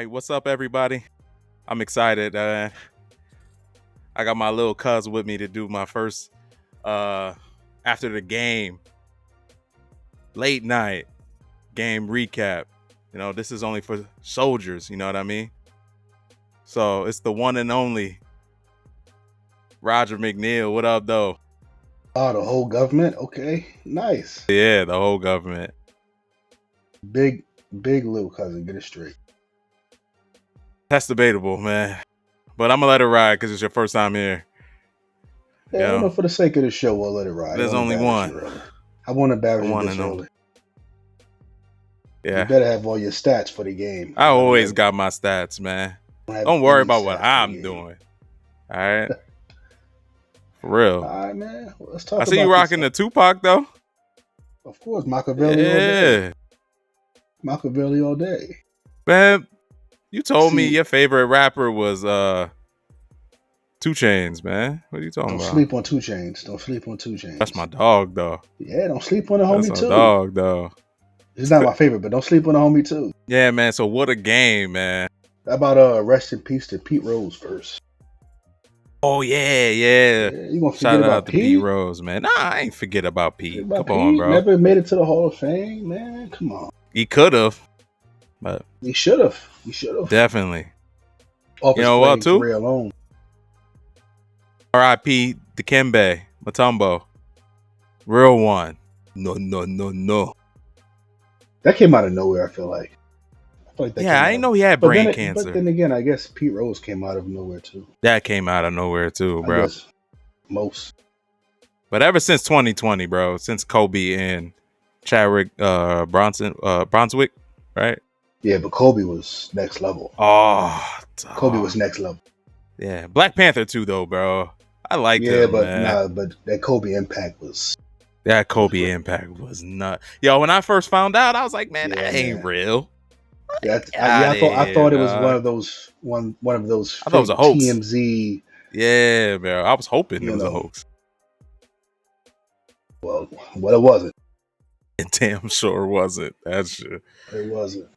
right, what's up, everybody? I'm excited. I got my little cuz with me to do my first after the game late night game recap. You know, this is only for soldiers, you know what I mean? So it's the one and only Roger McNeil. What up, though? Oh, the whole government? Okay, nice. Yeah, the whole government. Big little cousin, get it straight. That's debatable, man. But I'm gonna let it ride because it's your first time here. Yeah, you know, for the sake of the show, we'll let it ride. There's only one. I want to embarrass you this early. Yeah. You better have all your stats for the game. I always got my stats, man. Don't worry about what I'm doing. All right. For real. All right, man. Well, let's talk about I see you rocking the Tupac, though. Of course, Machiavelli all day. Machiavelli all day. Man, you told me your favorite rapper was 2 Chainz, man. What are you talking about? Don't sleep on 2 Chainz. Don't sleep on 2 Chainz. That's my dog, though. Yeah, don't sleep on the homie, That's too. my dog, though. He's not my favorite, but don't sleep on the homie, too. Yeah, man. So what a game, man. How about rest in peace to Pete Rose first? Oh, yeah. You gonna forget Shout about out to Pete Rose, man. Nah, I ain't forget about Pete. Come on, bro. Never made it to the Hall of Fame, man. Come on. He could have, but he should have. Definitely. You know what, too? Alone. R.I.P. Dikembe Mutombo. Real one. No. That came out of nowhere, I feel like. I didn't know he had brain cancer. But then again, I guess Pete Rose came out of nowhere, too. That came out of nowhere, too, bro. I guess most. But ever since 2020, bro, since Kobe and Chadwick Brunswick, right? Yeah, but Kobe was next level. Oh, Kobe was next level. Yeah, Black Panther too, though, bro. I liked it, man. But that Kobe impact was. That Kobe impact was nuts. Yo, when I first found out, I was like, man, that ain't real. Yeah, I thought it was one of those I thought it was a hoax. TMZ. Yeah, bro. I was hoping it was a hoax. Well, it wasn't. It damn sure wasn't. That's true. It wasn't.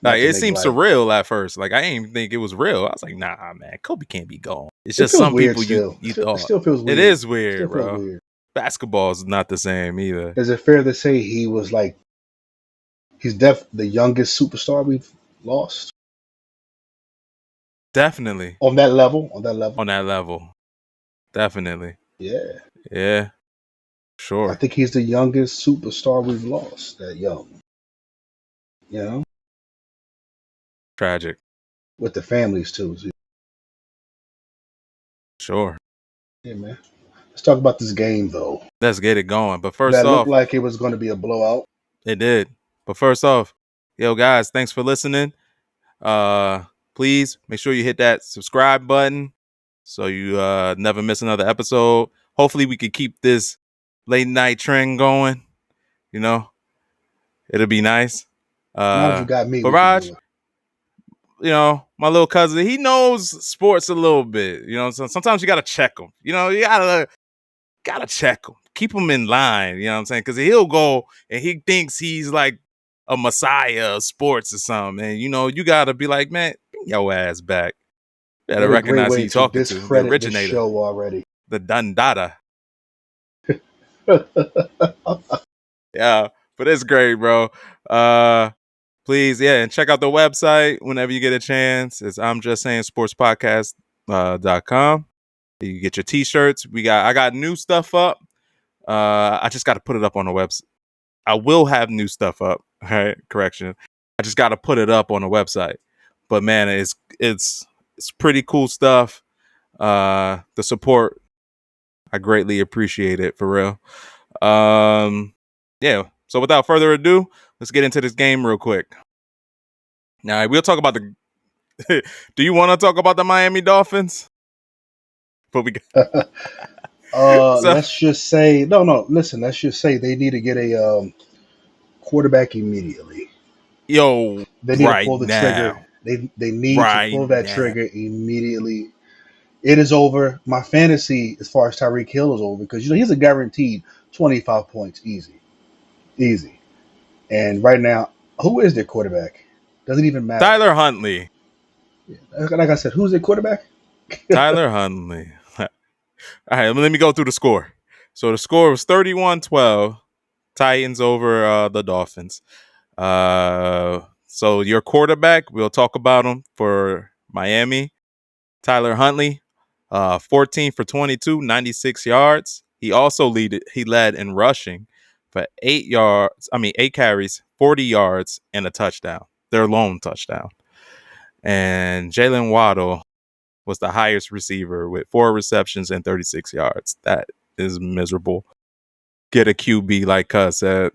Like, it seemed surreal at first. Like, I didn't even think it was real. I was like, nah, man, Kobe can't be gone. It's just some people you thought. It still feels weird. It is weird, bro. Basketball is not the same either. Is it fair to say he was like, he's the youngest superstar we've lost? Definitely. On that level? Definitely. Yeah. Sure. I think he's the youngest superstar we've lost. That young. You know? Tragic. With the families, too. Sure. Yeah, man. Let's talk about this game, though. Let's get it going. But first off, that looked like it was going to be a blowout. It did. But first off, yo, guys, thanks for listening. Please make sure you hit that subscribe button so you never miss another episode. Hopefully, we could keep this late night trend going. You know, it'll be nice. Now you got me. But Raj, you know, my little cousin, he knows sports a little bit. You know, so sometimes you gotta check him. You know, you gotta check him, keep him in line. You know what I'm saying? Because he'll go and he thinks he's like a messiah of sports or something, and you know, you gotta be like, man, bring your ass back. You gotta recognize who you talking to. The originator, this show already. The Dundada. Yeah, but it's great, bro. Please, and check out the website whenever you get a chance. It's I'm Just Saying sportspodcast.com. You get your t-shirts. I got new stuff up. I just got to put it up on the website. I will have new stuff up. All right, correction. I just got to put it up on the website. But man, it's pretty cool stuff. The support, I greatly appreciate it, for real. Yeah. So without further ado, let's get into this game real quick. Now, we'll talk about the. Do you want to talk about the Miami Dolphins? But we. Let's just say no. Listen, let's just say they need to get a quarterback immediately. Yo, they need to pull the trigger. They need to pull that trigger immediately. It is over. My fantasy, as far as Tyreek Hill, is over because he's a guaranteed 25 points, easy. And right now, who is their quarterback? Doesn't even matter. Tyler Huntley. Yeah. Like I said, who's the quarterback? Tyler Huntley. All right, let me go through the score. So the score was 31-12. Titans over the Dolphins. So your quarterback, we'll talk about him for Miami. Tyler Huntley, 14 for 22, 96 yards. He also led in rushing for 8 carries, 40 yards, and a touchdown. Their lone touchdown. And Jalen Waddle was the highest receiver with 4 receptions and 36 yards. That is miserable. Get a QB like Cuz said.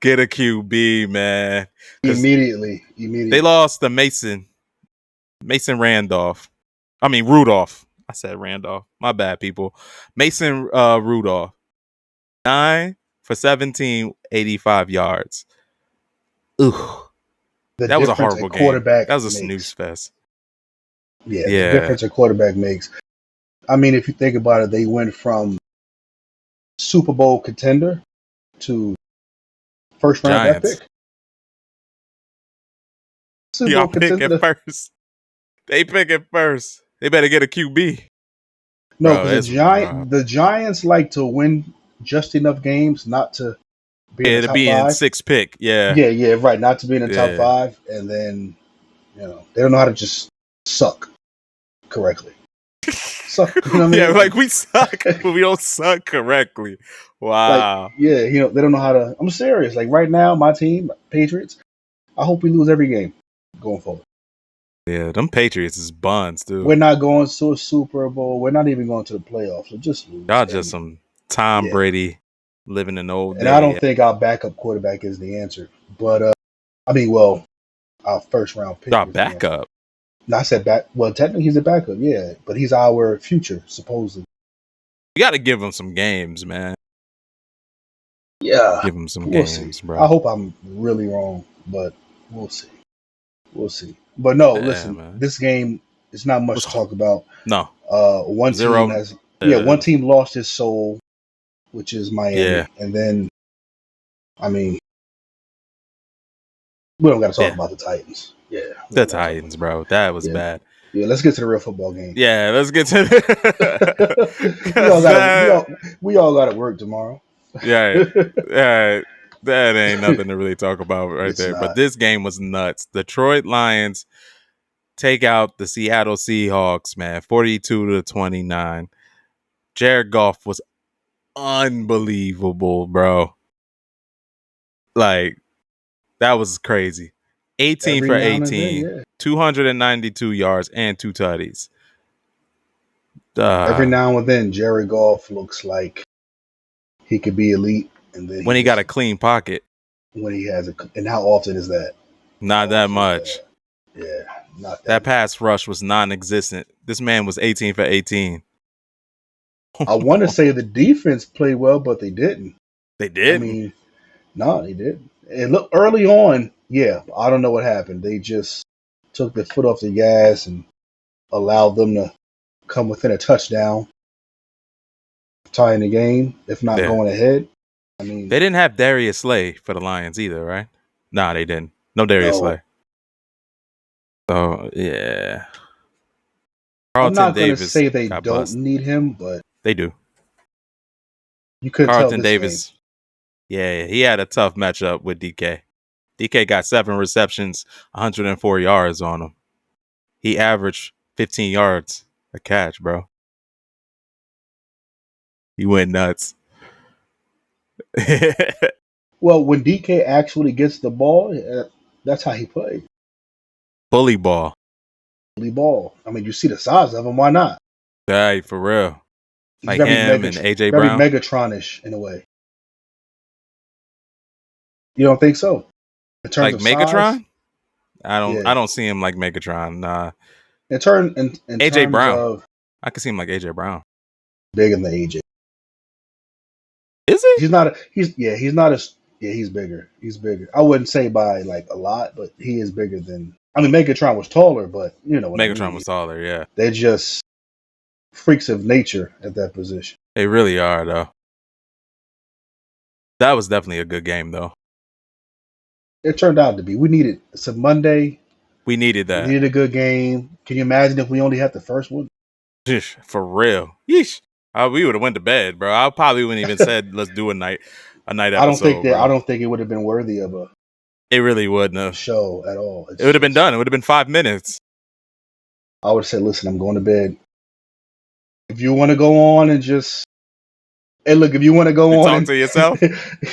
Get a QB, man. Immediately. They lost to Mason Rudolph. I said Randolph. My bad, people. Mason Rudolph. 9 for 17, 85 yards. Ugh. That was a horrible game. That was a snooze fest. Yeah, the difference a quarterback makes. I mean, if you think about it, they went from Super Bowl contender to first round draft pick. Y'all pick it first. They pick it first. They better get a QB. No, because the Giants like to win just enough games not to be in the top 5. In 6th pick. Yeah. Yeah, right. Not to be in the top 5, and then they don't know how to just suck correctly. Suck, you know what I mean? Yeah, like we suck, but we don't suck correctly. Wow. Like, yeah, they don't know how to. I'm serious. Like right now, my team, Patriots, I hope we lose every game going forward. Yeah, them Patriots is buns, dude. We're not going to a Super Bowl. We're not even going to the playoffs. So just lose. Y'all just some Tom Brady living in the old days. And I don't think our backup quarterback is the answer. But our first round pick. Our backup. No, I said back. Well, technically he's a backup, yeah, but he's our future, supposedly. You got to give him some games, man. Yeah, give him some games, bro. I hope I'm really wrong, but we'll see. But no, listen, man. This game is not much to talk about. No. One team lost his soul, which is Miami, and then, I mean, we don't got to talk about the Titans. Yeah, the Titans, bro. That was bad. Yeah, let's get to the real football game. Yeah, let's get to we all got to work tomorrow. Yeah, that ain't nothing to really talk about right there. Not. But this game was nuts. Detroit Lions take out the Seattle Seahawks, man, 42-29. Jared Goff was unbelievable, bro. Like, that was crazy. 18 for 18, 292 yards, and 2 tutties. Every now and then, Jared Goff looks like he could be elite. And then when he got a clean pocket. When he has and how often is that? Not that much. Yeah, not that pass rush was non-existent. This man was 18 for 18. I want to say the defense played well, but they didn't. They did? I mean, no, they didn't. And look, early on, I don't know what happened. They just took their foot off the gas and allowed them to come within a touchdown, tying the game, if not going ahead. I mean, they didn't have Darius Slay for the Lions either, right? Nah, they didn't. No Darius Slay. So, yeah. I'm not going to say they don't need him, but they do. You couldn't tell this Davis. Yeah, he had a tough matchup with DK. DK got 7 receptions, 104 yards on him. He averaged 15 yards a catch, bro. He went nuts. Well, when DK actually gets the ball, that's how he plays. Bully ball. I mean, you see the size of him. Why not? Hey, for real. Like him and AJ Brown. Very Megatron-ish in a way. You don't think so? In terms of Megatron? Size? I don't see him like Megatron. Nah. In AJ Brown. I can see him like AJ Brown. Bigger than AJ. Is he? He's bigger. He's bigger. I wouldn't say by like a lot, but he is bigger than. I mean, Megatron was taller, but you know what Megatron was taller. Yeah, they're just freaks of nature at that position. They really are, though. That was definitely a good game, though. It turned out to be. We needed it's a Monday. We needed We that. needed a good game. Can you imagine if we only had the first one? Yeesh, for real. Yeesh. We would have went to bed, bro. I probably wouldn't even said let's do a night episode, I bro. don't think it would have been worthy of a It really wouldn't have. show at all. It It's would have been just done. It would have been 5 minutes. I would have said, listen, I'm going to bed. If you want to go on and just hey, look, if you want to You go on talk and to yourself.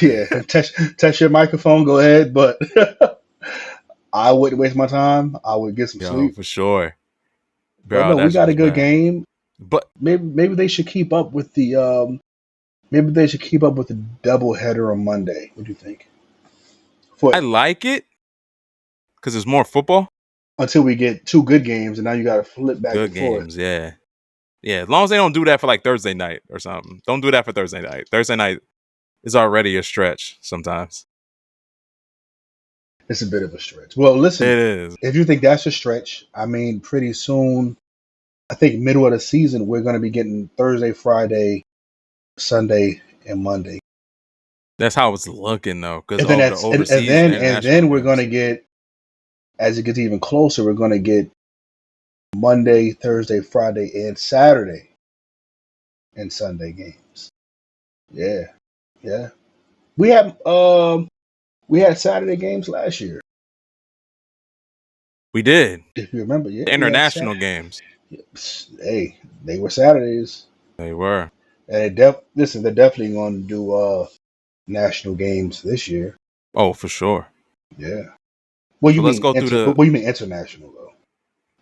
yeah, and test your microphone, go ahead. But I wouldn't waste my time. I would get some Yo, sleep. for sure, But bro. no, we That's got a just good mad. game. But Maybe they should keep up with the maybe they should keep up with the doubleheader on Monday. What do you think? I like it because it's more football. Until we get two good games, and now you got to flip back Good and forth. games, yeah. Yeah, as long as they don't do that for like Thursday night or something. Don't do that for Thursday night. Thursday night is already a stretch sometimes. It's a bit of a stretch. Well, It listen, is. if you think that's a stretch, I mean, pretty soon, I think middle of the season, we're going to be getting Thursday, Friday, Sunday, and Monday. That's how it's looking though, because And then of the overseas and and international then we're going games. to get, as it gets even closer, we're going to get Monday, Thursday, Friday, and Saturday and Sunday games. Yeah, yeah. We had we had Saturday games last year. We did. If you remember, yeah, The we had international games. Hey, they were Saturdays. They were. And listen, they're definitely going to do national games this year. Oh, for sure. Yeah. What So you let's mean go through the what you mean international though?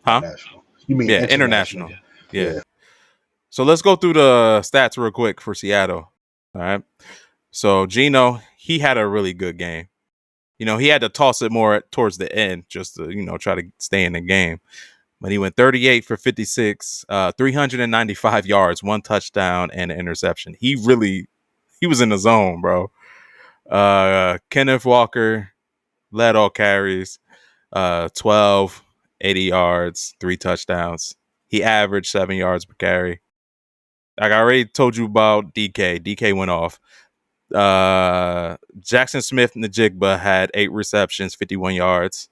Not huh? national. You mean Yeah, international. international. Yeah. Yeah. So let's go through the stats real quick for Seattle. All right. So Gino, he had a really good game. You know, he had to toss it more towards the end just to, try to stay in the game. But he went 38 for 56, 395 yards, one touchdown, and an interception. He was in the zone, bro. Kenneth Walker led all carries, 12, 80 yards, three touchdowns. He averaged 7 yards per carry. Like I already told you about DK. DK went off. Jackson Smith Najigba had 8 receptions, 51 yards.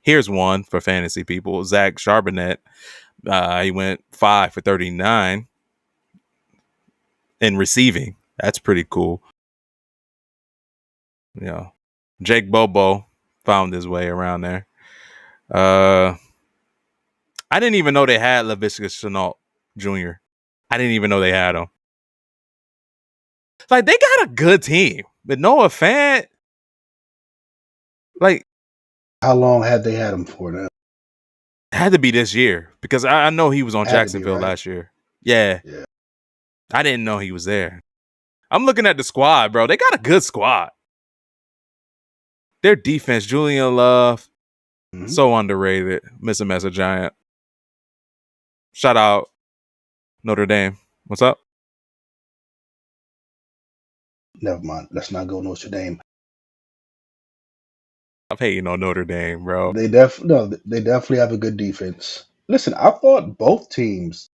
Here's one for fantasy people. Zach Charbonnet. He went 5 for 39 in receiving. That's pretty cool. You know, Jake Bobo found his way around there. I didn't even know they had Laviska Shenault Jr. I didn't even know they had him. Like, they got a good team. But Noah Fant, like, How long had they had him for now? had to be this year because I know he was on Had to be, Jacksonville right? last year. Yeah. Yeah. I didn't know he was there. I'm looking at the squad, bro. They got a good squad. Their defense, Julian Love, so underrated. Miss him as a Giant. Shout out Notre Dame. What's up? Never mind. Let's not go Notre Dame. I'm hating on Notre Dame, bro. They definitely have a good defense. Listen, I thought both teams'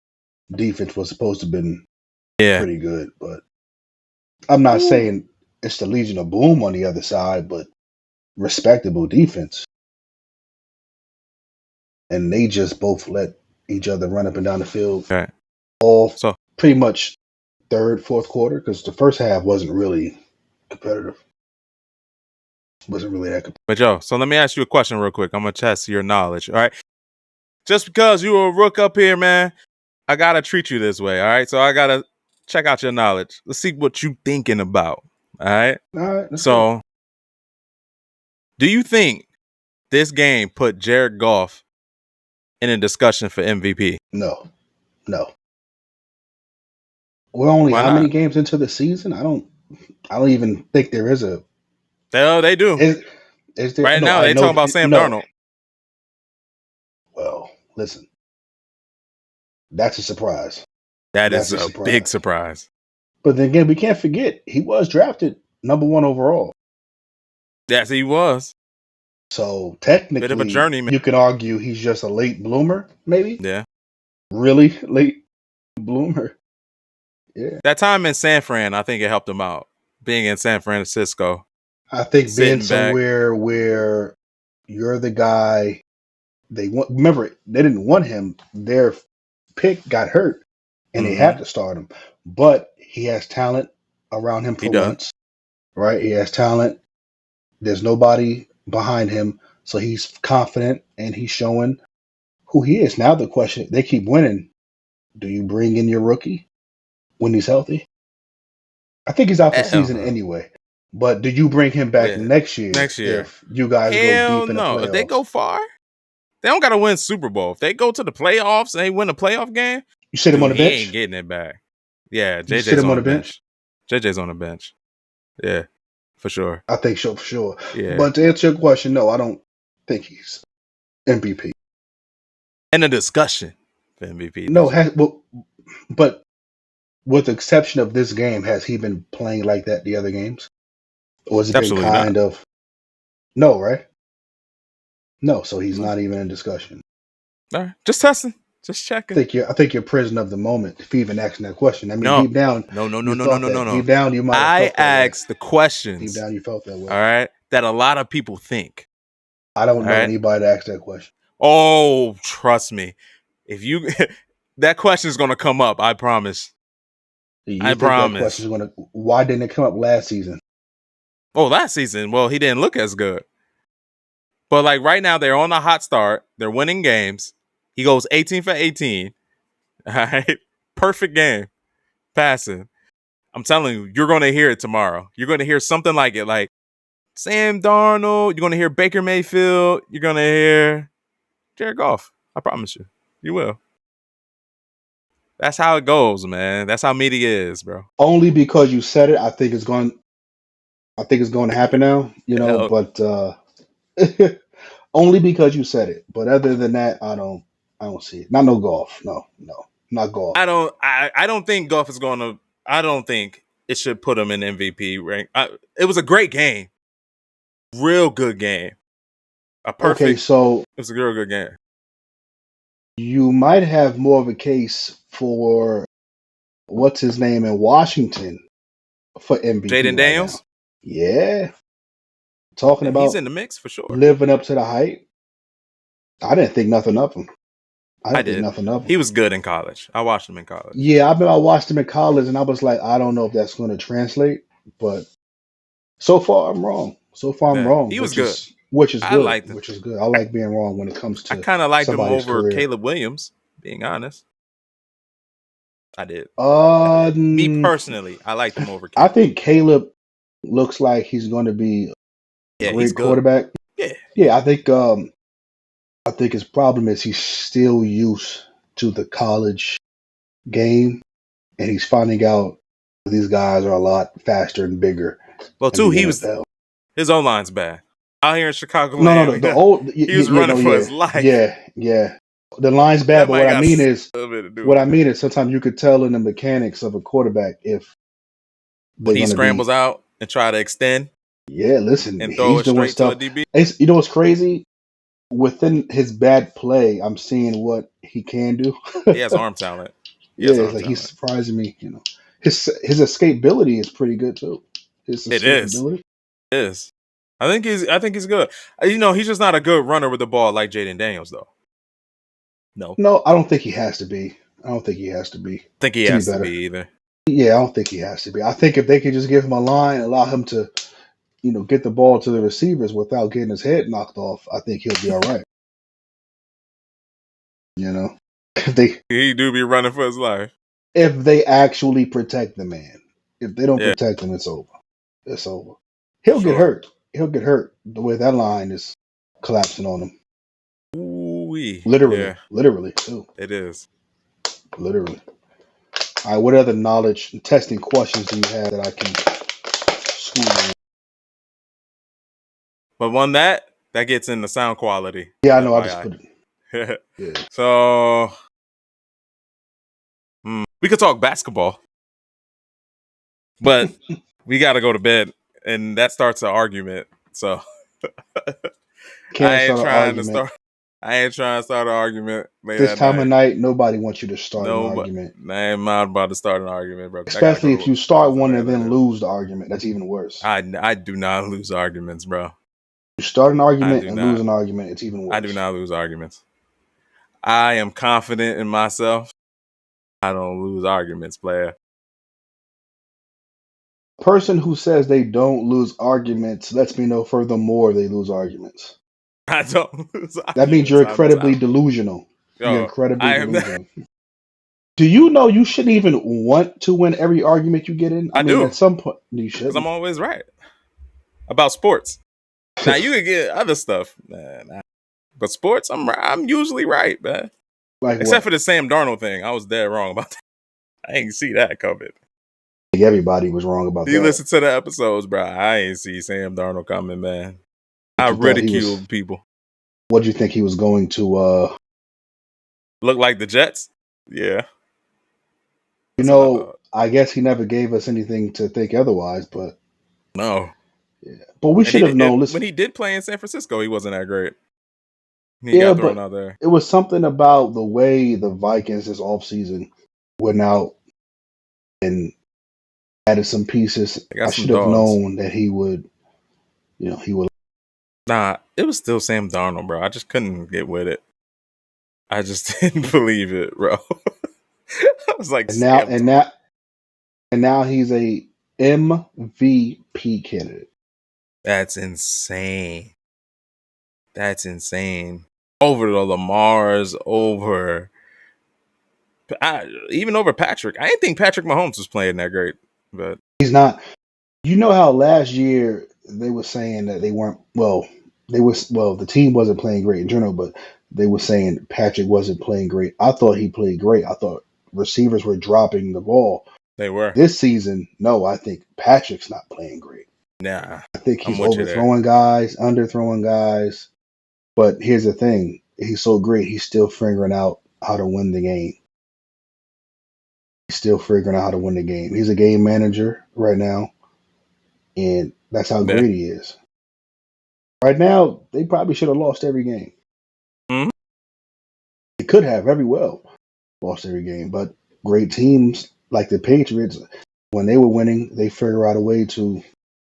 defense was supposed to have been Yeah. pretty good, but I'm not saying it's the Legion of Boom on the other side, but respectable defense. And they just both let each other run up and down the field Okay. all So pretty much third, fourth quarter, because the first half wasn't really competitive. Wasn't really that competitive. But yo, so let me ask you a question real quick. I'm gonna test your knowledge. All right. Just because you a rook up here, man, I gotta treat you this way. All right. So I gotta check out your knowledge. Let's see what you thinking about. All right. All right, let's So go. do you think this game put Jared Goff in a discussion for MVP? No. We're only Why how many not? games into the season? I don't even think there is a They do. is there Right no now, I they know talking about Sam no. Darnold. Well, listen. That's a surprise. That That's is a a big surprise. But then again, we can't forget he was drafted number 1 overall. Yes, he was. So Bit of a technically, journeyman. you can argue he's just a late bloomer, maybe. Yeah. Really late bloomer. Yeah. That time in San Fran, I think it helped him out. being in San Francisco, I think being sitting back. somewhere where you're the guy they want. Remember, they didn't want him. Their pick got hurt, and they had Mm-hmm. to start him. But he has talent around him He for does. once, right? He has talent. There's nobody behind him, so he's confident and he's showing who he is. Now the question: they keep winning. Do you bring in your rookie when he's healthy? I think he's out for season Hell, anyway. But do you bring him back yeah. next year Next year. if you guys go Hell deep in the no. If they playoffs? go far, they don't gotta win Super Bowl. If they go to the playoffs and they win a playoff game, You sit him on dude, the he ain't bench. getting it back. Yeah, You sit JJ's him on on the the bench. bench. JJ's on the bench. Yeah, for sure. I think so for sure. Yeah. But to answer your question, no, I don't think he's MVP. And a discussion for MVP No, this year. but with the exception of this game, has he been playing like that the other games, or has he been Absolutely not. kind of no, right? No, so he's No. not even in discussion. All right. Just testing. Just checking. I think you're prison of the moment if you even asking that question. I mean, No. deep down, No, no, no, you no, no, thought no, no, that. Deep no. down, you might have I felt that way. asked the Deep questions, down, you felt that all way. right, that a lot of people think. I don't All know right. anybody to ask that question. Oh, trust me. If you that question is gonna come up, I promise. I You think that question promise. is going to? Why didn't it come up last season? Oh, last season, well, he didn't look as good. But like right now, they're on a hot start. They're winning games. He goes 18 for 18. All right. Perfect game. Passing. I'm telling you, you're gonna hear it tomorrow. You're gonna hear something like it, like Sam Darnold. You're gonna hear Baker Mayfield. You're gonna hear Jared Goff. I promise you. You will. That's how it goes, man. That's how media is, bro. Only because you said it, I think it's going. I think it's going to happen now. You know, Hell, but only because you said it. But other than that, I don't. I don't see it. Not no golf. No, no, not golf. I don't think Goff is gonna. I don't think it should put him in MVP rank. It was a great game, real good game, a Okay, perfect. so It was a real good game. you might have more of a case for what's his name in Washington for MVP Jaden right now. Daniels, Yeah, talking he's about in the mix for sure. living up to the hype. I didn't think nothing of him. I I didn't think did. nothing of him. He was good in college. I watched him in college. Yeah, I watched him in college, and I was like, I don't know if that's going to translate, but so far I'm wrong. So far I'm Yeah, wrong, he was which good. is which is I good, liked him. which is good. I like being wrong when it comes I to kind of liked him somebody's over career. Caleb Williams. Being honest, I did. Me Um, personally, I liked him over I Caleb. think Caleb looks like he's going to be a Yeah, he's great good. quarterback. Yeah, Yeah, I think his problem is he's still used to the college game, and he's finding out these guys are a lot faster and bigger well, in too, the he was NFL. his O line's bad. Out here in Chicago No, no, land, the old, he was yeah, running no, for yeah, his life. yeah, yeah. The line's bad, That but might got a little bit to do what I with it. mean is sometimes you could tell in the mechanics of a quarterback if When they're he going to be. scrambles out and try to extend Yeah, listen, and throw he's it doing straight to a stuff. DB. You know what's crazy? Within his bad play, I'm seeing what he can do. He has arm talent. He Yeah, has it's arm like he's talent. surprising me. You know, his escapability is pretty good too. His It is. escapability. It is. I think he's good. He's just not a good runner with the ball like Jaden Daniels, though. No, No, I don't think he has to be. I don't think he has to be think he to be has to be better. either. Yeah, I don't think he has to be. I think if they could just give him a line, allow him to, get the ball to the receivers without getting his head knocked off, I think he'll be all right. You know, if they He do be running for his life. if they actually protect the man. If they don't Yeah, protect him, it's over. It's over. for He'll get sure. hurt. He'll get hurt the way that line is collapsing on him. Ooh-wee. Literally, Yeah, literally too. it is. Literally. All right. What other knowledge and testing questions do you have that I can school you? But one that gets in the sound quality. Yeah, I know. I just FYI. put it. Yeah. So we could talk basketball, but we got to go to bed, and that starts an argument. So I Can't ain't start an trying to argument. start. I ain't trying to start an argument late This at time of night. night, nobody wants you to start an No, but argument. I am not about to start an argument, bro. 'Cause I gotta go Especially if you to start the one and bed then later. lose the argument. That's even worse. I do not lose arguments, bro. You start an I argument do and lose not. an argument, it's even I do worse. not lose arguments. I am confident in myself. I don't lose arguments, player. Person who says they don't lose arguments lets me know furthermore they lose arguments. I don't lose That means arguments. you're incredibly delusional. You're Yo, incredibly I am. delusional. Do you know you shouldn't even want to win every argument you get in? I I mean, do at some point, you because I'm shouldn't. always right about sports. Now you can get other stuff, man. But sports, I'm usually right, man. Like Except what? for the Sam Darnold thing, I was dead wrong about that. I ain't see that coming. I think everybody was wrong about You that. listen to the episodes, bro. I ain't see Sam Darnold coming, man. I But you thought he was. ridiculed people. What do you think he was going to? Look like the Jets. Yeah, You that's what I know, thought. I guess he never gave us anything to think otherwise. But No, yeah, but we and should have known. when Listen, he did play in San Francisco, he wasn't that great. He yeah, got thrown but out there. it was something about the way the Vikings this offseason went out and added some pieces. They got I some should have dogs. known that he would. He would. Nah, it was still Sam Darnold, bro. I just couldn't get with it. I just didn't believe it, bro. I was like, And now, Sam and Darnold. now, and now he's a MVP candidate. That's insane. That's insane. Over the Lamars, even over Patrick. I didn't think Patrick Mahomes was playing that great, but He's not. You know how last year they were saying that they weren't well. The team wasn't playing great in general, but they were saying Patrick wasn't playing great. I thought he played great. I thought receivers were dropping the ball. they were. This season, no, I think Patrick's not playing great. Nah, I think I'm he's with you there. overthrowing guys, underthrowing guys. But here's the thing: he's so great, he's still figuring out how to win the game. He's still figuring out how to win the game. He's a game manager right now, and that's how Yeah. great he is. Right now, they probably should have lost every game. Mhm. They could have very well lost every game, but great teams like the Patriots, when they were winning, they figure out a way to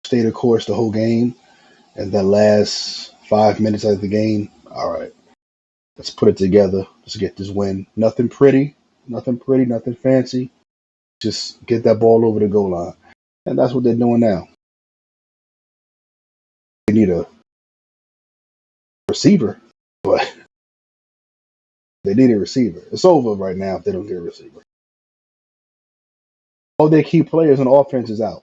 stay the course the whole game. And the last 5 minutes of the game, all right, let's put it together. Let's get this win. Nothing pretty, nothing fancy. Just get that ball over the goal line. And that's what they're doing now. They need a receiver, but they need a receiver. It's over right now if they don't get a receiver. All their key players on offense is out.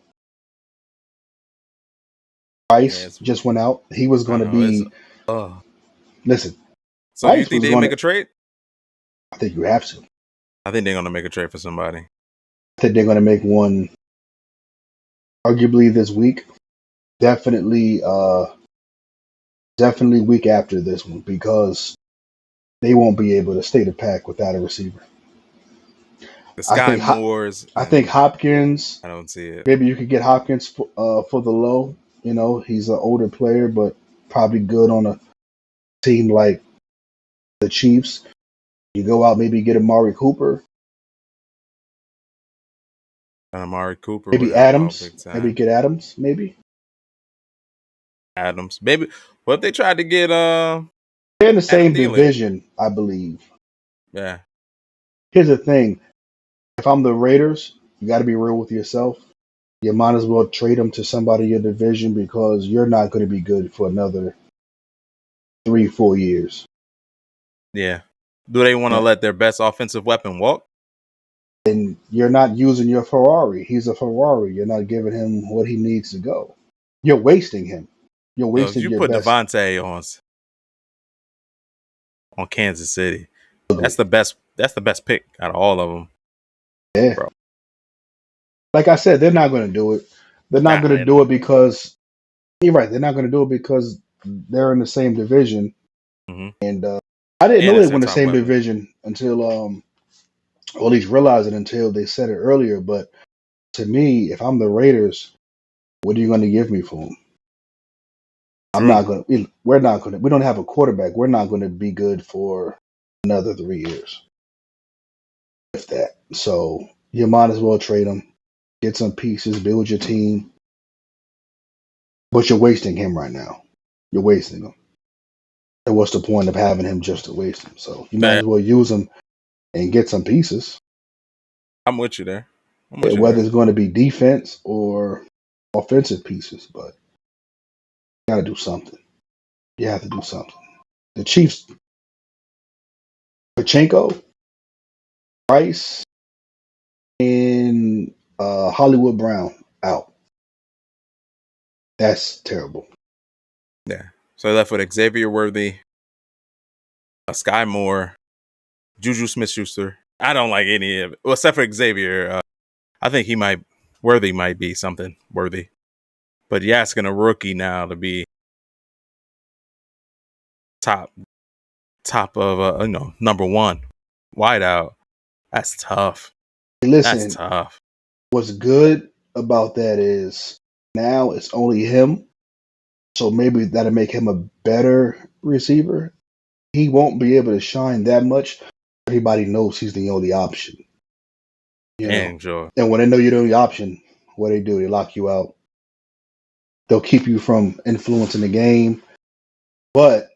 Yeah, Rice just went out. He was I going to know. It's be. oh. Listen, So you Rice think was they going make to. a trade? I think you have to. I think they're gonna make a trade for somebody. I think they're going to make one arguably this week. Definitely, definitely week after this one because they won't be able to stay the pack without a receiver. The I Sky think. Moores, I think and Hopkins. I don't see it. Maybe you could get Hopkins for the low. He's an older player, but probably good on a team like the Chiefs. You go out, maybe get Amari Cooper, And Amari Cooper would maybe help out Adams, big maybe time. get Adams, maybe. Adams, maybe. What if they tried to get They're in the Adam same Thielen? division, I believe. Yeah, Here's the thing: if I'm the Raiders, you got to be real with yourself. You might as well trade him to somebody in your division because you're not going to be good for another 3, 4 years. yeah. Do they want to Yeah. let their best offensive weapon walk? And you're not using your Ferrari. He's a Ferrari. You're not giving him what he needs to go. You're wasting him. You're Yo, if wasting you your put best. Devontae on Kansas City, that's Ugly. the best. That's the best pick out of all of them, Yeah. bro. Like I said, they're not going to do it. They're not Nah, going to they're do not it gonna do it. because you're right. They're not going to do it because they're in the same division. Mm-hmm. And I didn't know And they it's were their in the top same weapon. division until, or at least realized it until they said it earlier. But to me, if I'm the Raiders, what are you going to give me for him? I'm True. not gonna. We're not gonna. We don't have a quarterback. We're not going to be good for another 3 years, if that. So you might as well trade him, get some pieces, build your team. But you're wasting him right now. You're wasting him. And what's the point of having him just to waste him? So you might Man, as well use him and get some pieces. I'm with you there. I'm with you Whether there. it's going to be defense or offensive pieces, but you got to do something. You have to do something. The Chiefs, Pachenko, Price, and Hollywood Brown out. That's terrible. Yeah. So I left with Xavier Worthy, Sky Moore, Juju Smith-Schuster. I don't like any of it. Well, except for Xavier. I think Worthy might be something worthy. But you're asking a rookie now to be top of number one wideout. That's tough. That's Listen, tough. what's good about that is now it's only him. So maybe that'll make him a better receiver. He won't be able to shine that much. Everybody knows he's the only option. You know. And Joe. And when they know you're the only option, what they do, they lock you out. They'll keep you from influencing the game. But I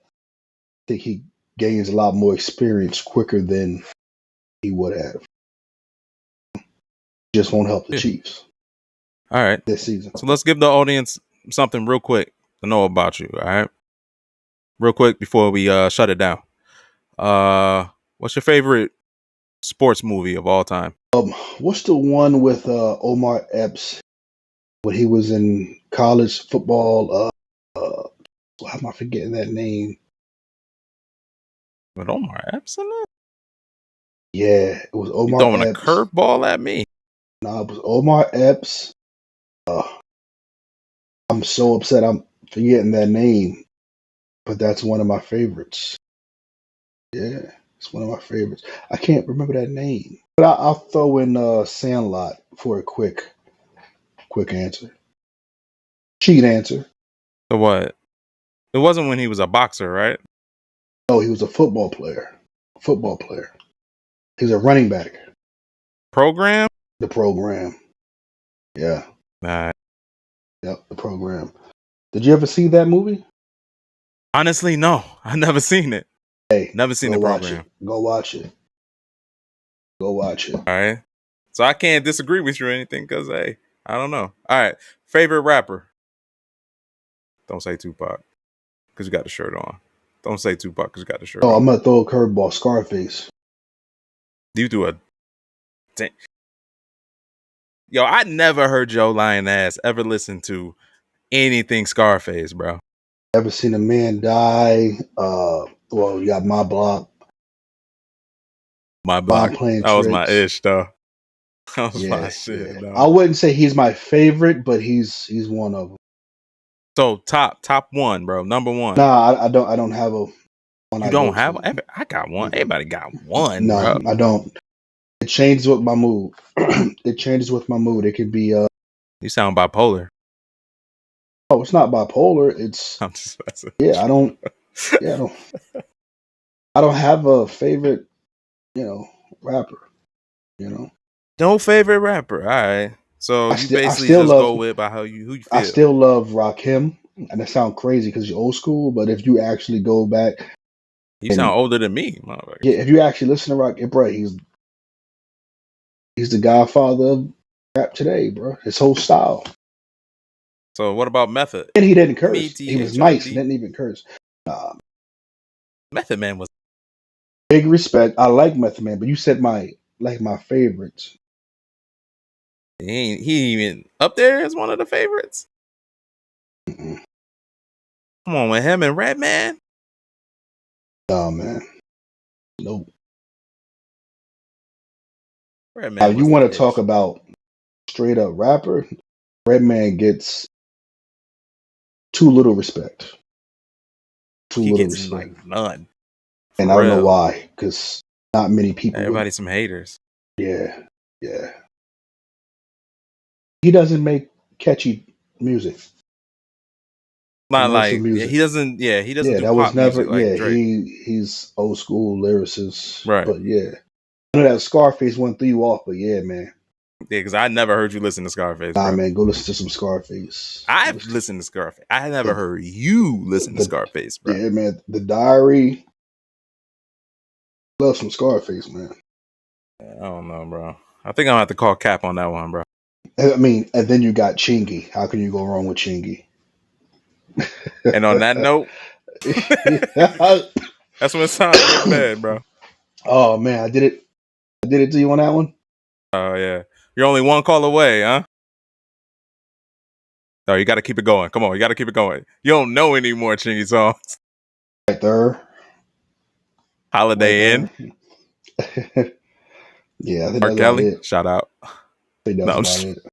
think he gains a lot more experience quicker than he would have. Just won't help the Yeah. Chiefs All right. this season. So let's give the audience something real quick to know about you. All right. Real quick before we shut it down. What's your favorite sports movie of all time? What's the one with Omar Epps when he was in college football? How am I forgetting that name? With Omar Epps in it? Yeah, it was You Omar throwing a Epps. curveball at me? No, it was Omar Epps. I'm so upset I'm forgetting that name, but that's one of my favorites. Yeah, it's one of my favorites. I can't remember that name, but I'll throw in Sandlot for a quick answer. Cheat answer. So what? It wasn't when he was a boxer, right? No, he was a football player. Football player. He's a running back. Program? The program. Yeah. Nah. Yep. The program. Did you ever see that movie? Honestly, no. I never seen it. Hey, Never seen go the watch program. it. Go watch it. Go watch it. All right. So I can't disagree with you or anything because, hey, I don't know. All right. Favorite rapper? Don't say Tupac because you got the shirt on. Don't say Tupac because you got the shirt Oh, I'm on. gonna throw a curveball. Scarface. You do a... Yo, I never heard Joe Lion ass ever listen to anything Scarface, bro. Ever seen a man die? Well, you got my block. My Bomb block. playing That was my tricks. ish, though. That was my Yeah, shit, yeah. I though. wouldn't say he's my favorite, but he's one of them. So top one, bro. Number one. Nah, I don't have a one You I don't go have to. one? I got one. Mm-mm. Everybody got one, No, bro. I don't. It changes with my mood. It changes with my mood. It could be You sound bipolar. oh, it's not bipolar. It's I'm just messing. yeah, yeah, I don't have a favorite, rapper, you know. No favorite rapper. All right. So I you still basically just go with by who you I feel. still love Rakim, and that sounds crazy because you're old school, but if you actually go back You sound and older than me, motherfucker. yeah, if you actually listen to Rakim, bro, he's the godfather of rap today, bro. His whole style. So what about Method? And he didn't curse. He was nice. He METHOD. didn't even curse. Method Man was Big respect. I like Method Man, but you said my favorites. he even up there as one of the favorites. Mm-mm. Come on with him and Redman. Nah, man. Nope. Now, Redman you was the want to talk ish. about straight up rapper? Redman gets too little respect. Too He little gets respect. like none. And For I don't know real. why, because not many people would. Everybody some haters. Yeah, yeah. He doesn't make catchy music. Not Commercial like music. he doesn't. Yeah, he doesn't Yeah, do that was pop never. music like Yeah, Drake. he's old school lyricist. Right. But yeah, I know that Scarface one threw you off. But yeah, man. Yeah, because I never heard you listen to Scarface, Nah, bro. man, go listen to some Scarface. I've listened to Scarface. I never The, heard you listen to the Scarface, bro. yeah, man. The Diary. Love some Scarface, man. I don't know, bro. I think I'm gonna have to call Cap on that one, bro. I mean, and then you got Chingy. How can you go wrong with Chingy? And on that note, that's when it's time to go to bed, bro. Oh man, I did it. I did it to you on that one. Oh yeah, you're only one call away, huh? No, you got to keep it going. Come on, you got to keep it going. You don't know any more Chingy songs. Right there. Holiday Inn, Yeah, I think R. that's about Kelly, it. shout out. I think No, that's I'm about just- it.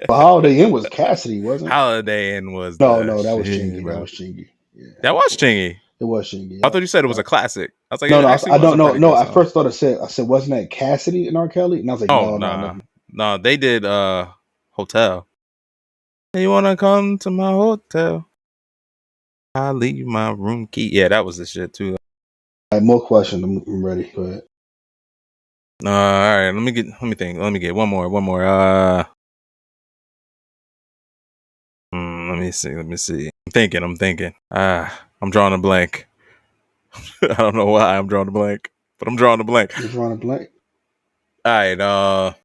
But Holiday Inn was Cassidy, wasn't it? Holiday Inn was No, the that was shit, Chingy. bro. That was Chingy. Yeah, That was Chingy. it was Chingy. I Yeah. thought you said it was a classic. I was like, No, it no, actually I was don't a know. pretty No, good I song. first thought I said, wasn't that Cassidy and R. Kelly? And I was like, Oh, no. no, they did Hotel. Hey, you wanna come to my hotel? I leave my room key. Yeah, that was the shit too. All right, more questions. I'm ready. Go ahead. All right, let me get one more. Let me see. I'm thinking. I'm drawing a blank. I don't know why I'm drawing a blank, but I'm drawing a blank. You're drawing a blank. All right,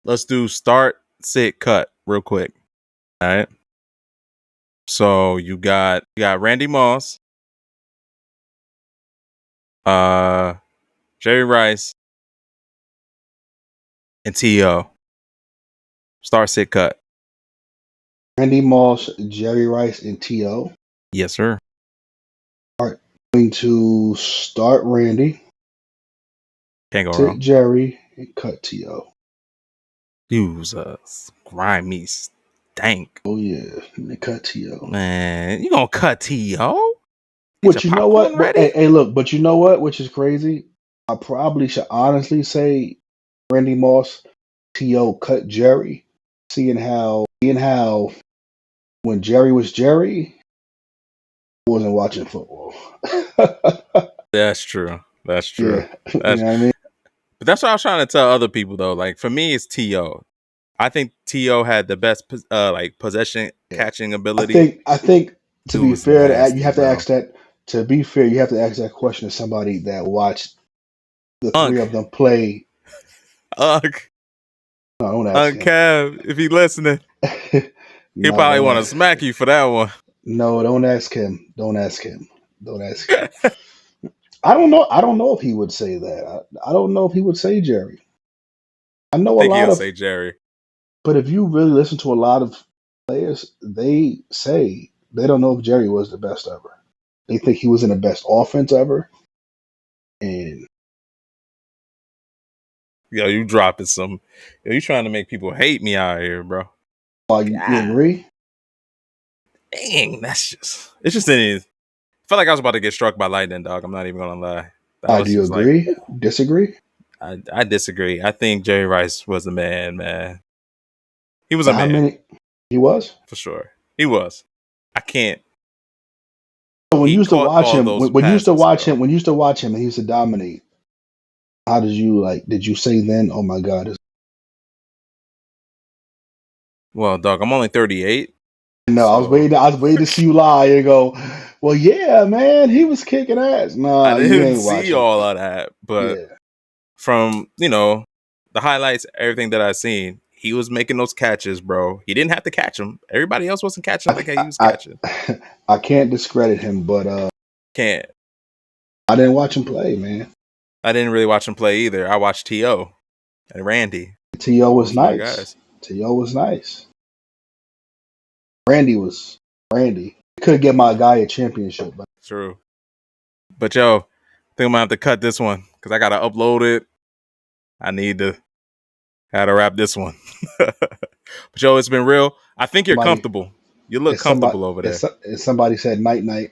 let's do start, sit, cut real quick. All right. So you got Randy Moss, Jerry Rice, and T.O. Start, sit, cut. Randy Moss, Jerry Rice, and T.O. Yes, sir. All right. Going to start Randy, Can't go sit wrong. Jerry, and cut T.O. Use a grimy stank. Oh yeah, and cut T.O. Man, you gonna cut T.O.? Which you know what? Ready? Hey, look, but you know what? Which is crazy. I probably should honestly say Randy Moss, T.O. cut Jerry, seeing how when Jerry was Jerry, I wasn't watching football. That's true. Yeah, you know what I mean. But that's what I was trying to tell other people though. Like for me, it's T.O. I think T.O. had the best possession catching ability. I think to Dude be was fair, nasty, you have to bro. ask that. To be fair, you have to ask that question to somebody that watched the three of them play. No, don't ask him. Kev, if he listening, he probably want to smack you for that one. No, don't ask him. Don't ask him. I don't know. I don't know if he would say that. I don't know if he would say Jerry. I know I think a lot he'll of. say Jerry. But if you really listen to a lot of players, they say they don't know if Jerry was the best ever. They think he was in the best offense ever. And Yo, you dropping some. Yo, you trying to make people hate me out here, bro. you agree? Dang, it's just I felt like I was about to get struck by lightning, dog. I'm not even gonna lie. Do you agree? Disagree? I disagree. I think Jerry Rice was the man. He was a man. How many? He was? For sure. He was. I can't. When you used to watch him, when you used to watch bro. him, when you used to watch him and he used to dominate, how did you say then, oh my God? Well, dog, I'm only 38. No, I was waiting to see you lie and go, well, yeah, man, he was kicking ass. Nah, I you didn't ain't see watching. all of that, but Yeah. from, the highlights, everything that I've seen, he was making those catches, bro. He didn't have to catch them. Everybody else wasn't catching like he was catching. I can't discredit him, but Can't. I didn't watch him play, man. I didn't really watch him play either. I watched T.O. and Randy. T.O. was nice. T.O. was nice. Randy. Could get my guy a championship. But. True. But yo, I think I'm gonna have to cut this one because I gotta upload it. I need to how to wrap this one. But yo, it's been real. I think you're comfortable. You look comfortable over there. Somebody said night.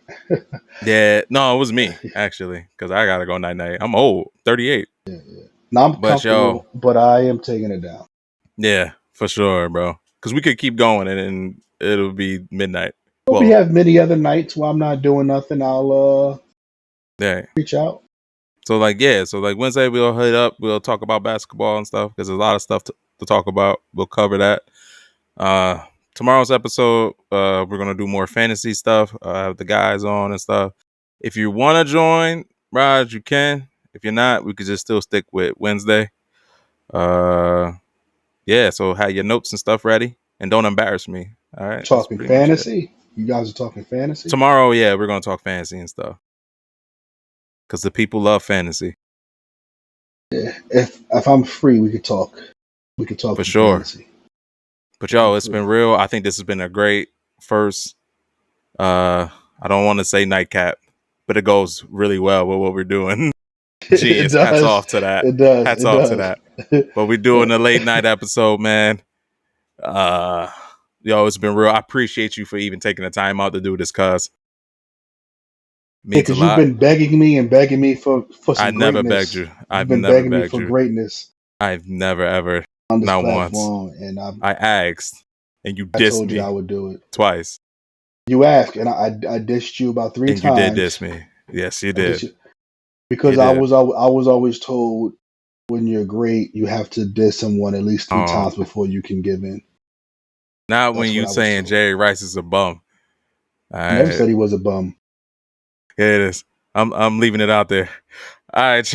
Yeah, no, it was me actually because I gotta go night. I'm old, 38. Yeah. No, I'm comfortable, but I am taking it down. Yeah, for sure, bro. because we could keep going and it'll be midnight. Well, we have many other nights while I'm not doing nothing. I'll reach out. So like Wednesday we'll hit up. We'll talk about basketball and stuff because there's a lot of stuff to talk about. We'll cover that. Tomorrow's episode, we're gonna do more fantasy stuff. Have the guys on and stuff. If you want to join, Raj, you can. If you're not, we could just still stick with Wednesday. Yeah. So have your notes and stuff ready, and don't embarrass me. All right. Talking fantasy. You guys are talking fantasy tomorrow. Yeah, we're gonna talk fantasy and stuff because the people love fantasy. Yeah. If I'm free, we could talk. We could talk for sure. Fantasy. But yo, it's been real. I think this has been a great first. I don't want to say nightcap, but it goes really well with what we're doing. Jeez, hats off to that. It does. Hats off to that. But we're doing a late night episode, man. Yo, it's been real. I appreciate you for even taking the time out to do this, cuz. Because you've been begging me for some I never greatness. begged you. I've been begging me for greatness. I've never ever on this not platform, once. And I asked, and you dissed me. I told you I would do it twice. You asked, and I dissed you about 3 times. And you did diss me. Yes, you did. Because I was always told when you're great, you have to diss someone at least 3 times before you can give in. Not when you saying Jerry Rice is a bum. I never said he was a bum. Yeah, it is. I'm leaving it out there. All right.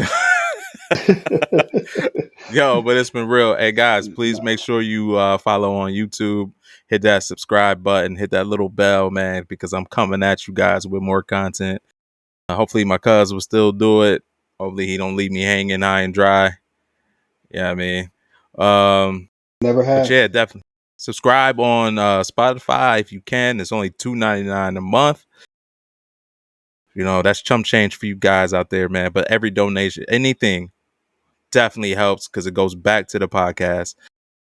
Yo, but it's been real. Hey guys, please make sure you follow on YouTube. Hit that subscribe button. Hit that little bell, man, because I'm coming at you guys with more content. Hopefully my cuz will still do it. Hopefully he don't leave me hanging high and dry. Yeah, I mean, never have. But yeah, definitely subscribe on Spotify if you can. It's only $2.99 a month. You know, that's chump change for you guys out there, man. But every donation, anything, definitely helps because it goes back to the podcast.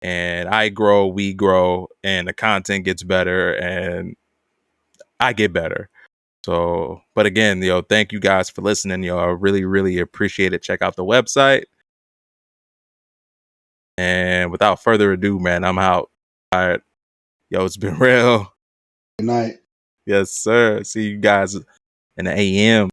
And I grow, we grow, and the content gets better, and I get better. So, but again, yo, thank you guys for listening. Yo, I really, really appreciate it. Check out the website. And without further ado, man, I'm out. All right. Yo, it's been real. Good night. Yes, sir. See you guys in the AM.